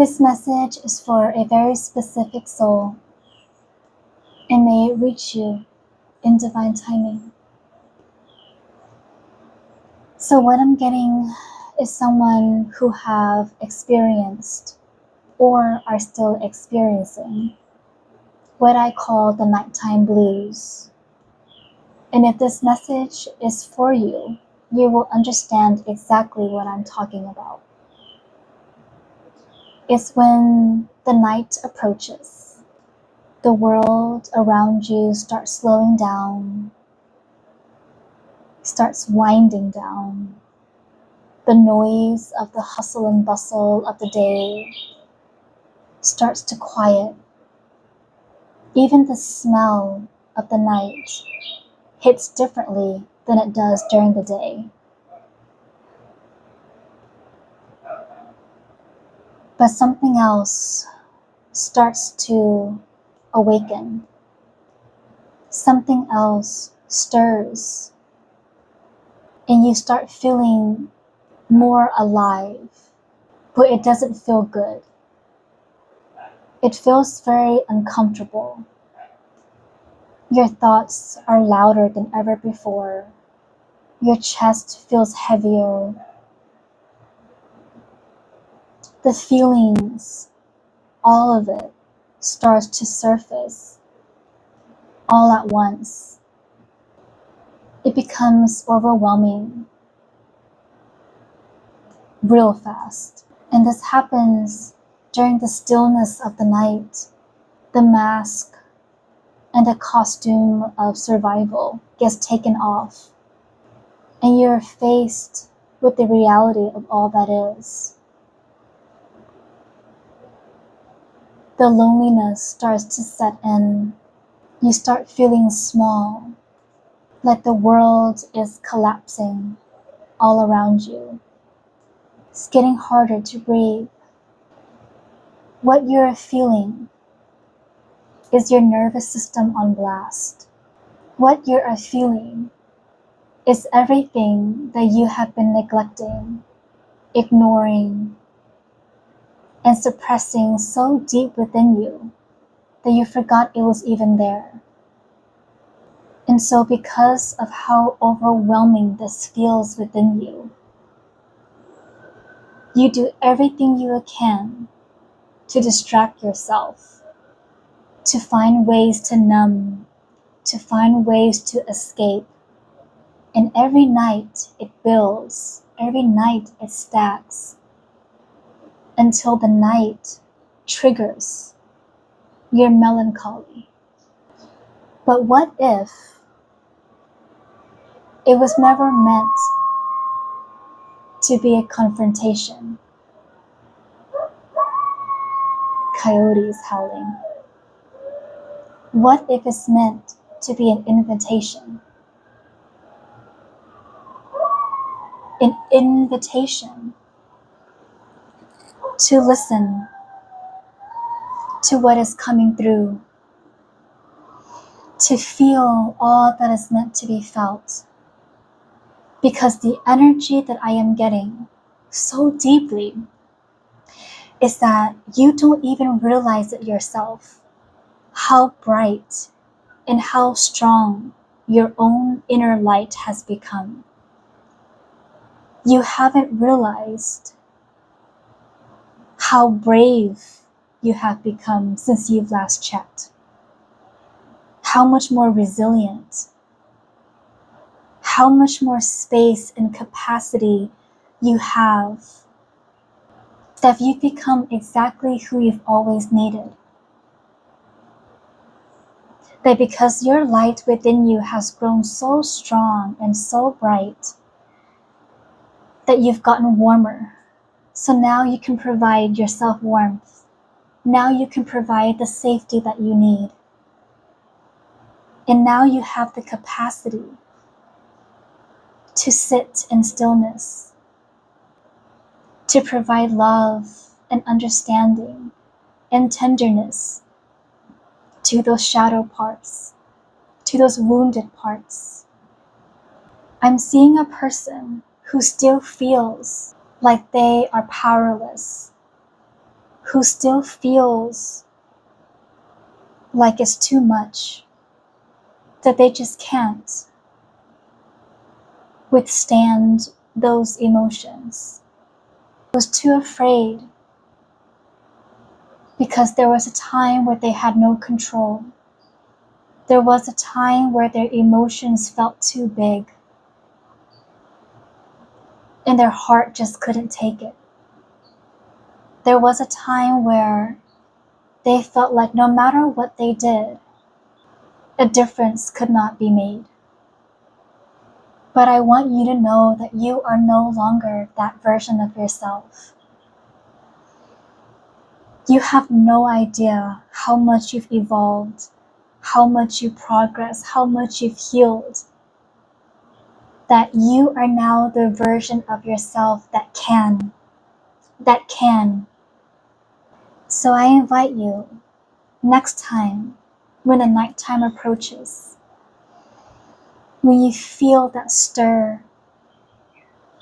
This message is for a very specific soul, and may it reach you in divine timing. So what I'm getting is someone who have experienced or are still experiencing what I call the nighttime blues. And if this message is for you, you will understand exactly what I'm talking about. It's when the night approaches, the world around you starts slowing down, starts winding down. The noise of the hustle and bustle of the day starts to quiet. Even the smell of the night hits differently than it does during the day. But something else starts to awaken. Something else stirs, and you start feeling more alive, but it doesn't feel good. It feels very uncomfortable. Your thoughts are louder than ever before. Your chest feels heavier. The feelings, all of it, starts to surface all at once. It becomes overwhelming real fast. And this happens during the stillness of the night. The mask and the costume of survival gets taken off, and you're faced with the reality of all that is. The loneliness starts to set in. You start feeling small, like the world is collapsing all around you. It's getting harder to breathe. What you're feeling is your nervous system on blast. What you are feeling is everything that you have been neglecting, ignoring, and suppressing so deep within you that you forgot it was even there. And so because of how overwhelming this feels within you, you do everything you can to distract yourself, to find ways to numb, to find ways to escape. And every night it builds, every night it stacks, until the night triggers your melancholy. But what if it was never meant to be a confrontation? Coyotes howling. What if it's meant to be an invitation? An invitation to listen to what is coming through, to feel all that is meant to be felt. Because the energy that I am getting so deeply is that you don't even realize it yourself, how bright and how strong your own inner light has become. You haven't realized how brave you have become since you've last checked, how much more resilient, how much more space and capacity you have, that you've become exactly who you've always needed. That because your light within you has grown so strong and so bright, that you've gotten warmer. So now you can provide yourself warmth. Now you can provide the safety that you need. And now you have the capacity to sit in stillness, to provide love and understanding and tenderness to those shadow parts, to those wounded parts. I'm seeing a person who still feels like they are powerless, who still feels like it's too much, that they just can't withstand those emotions, was too afraid because there was a time where they had no control. There was a time where their emotions felt too big and their heart just couldn't take it. There was a time where they felt like no matter what they did, a difference could not be made. But I want you to know that you are no longer that version of yourself. You have no idea how much you've evolved, how much you progress, how much you've healed. That you are now the version of yourself that can. So I invite you, next time when the nighttime approaches, when you feel that stir,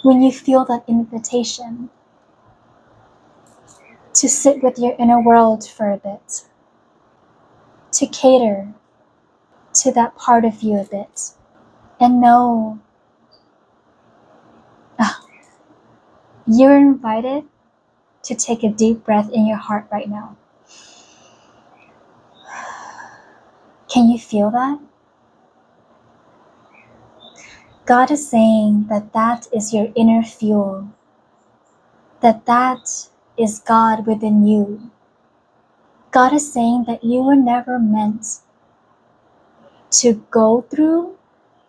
when you feel that invitation, to sit with your inner world for a bit, to cater to that part of you a bit, and know you're invited to take a deep breath in your heart right now. Can you feel that? God is saying that that is your inner fuel, that is God within you. God is saying that you were never meant to go through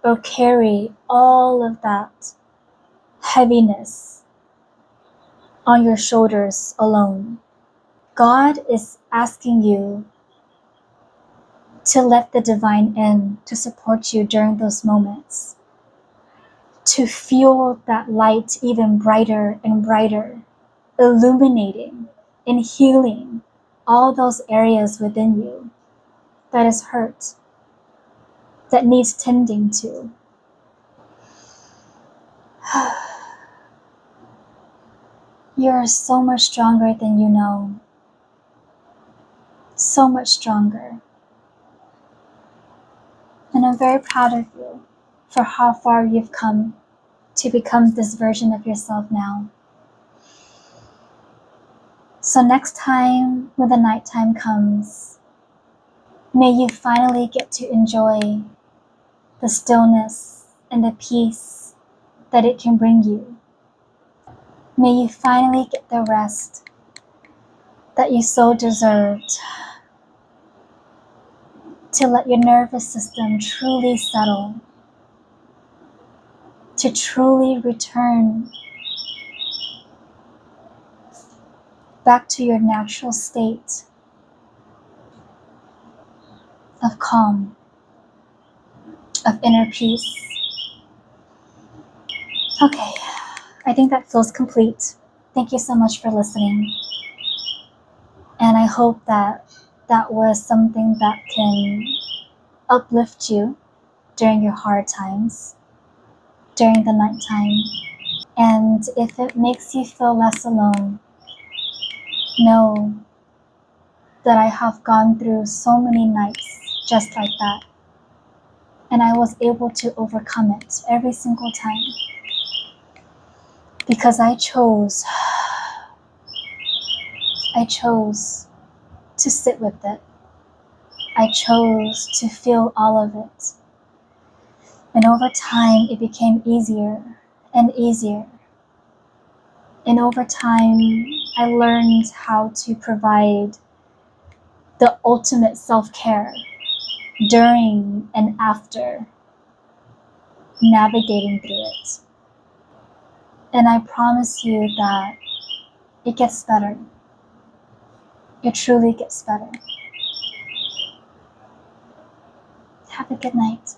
or carry all of that heaviness on your shoulders alone. God is asking you to let the divine in to support you during those moments, to fuel that light even brighter and brighter, illuminating and healing all those areas within you that is hurt, that needs tending to. You are so much stronger than you know. So much stronger. And I'm very proud of you for how far you've come to become this version of yourself now. So next time when the nighttime comes, may you finally get to enjoy the stillness and the peace that it can bring you. May you finally get the rest that you so deserved, to let your nervous system truly settle, to truly return back to your natural state of calm, of inner peace. Okay, I think that feels complete. Thank you so much for listening. And I hope that that was something that can uplift you during your hard times, during the nighttime. And if it makes you feel less alone, know that I have gone through so many nights just like that. And I was able to overcome it every single time. Because I chose to sit with it. I chose to feel all of it. And over time, it became easier and easier. And over time, I learned how to provide the ultimate self-care during and after navigating through it. And I promise you that it gets better. It truly gets better. Have a good night.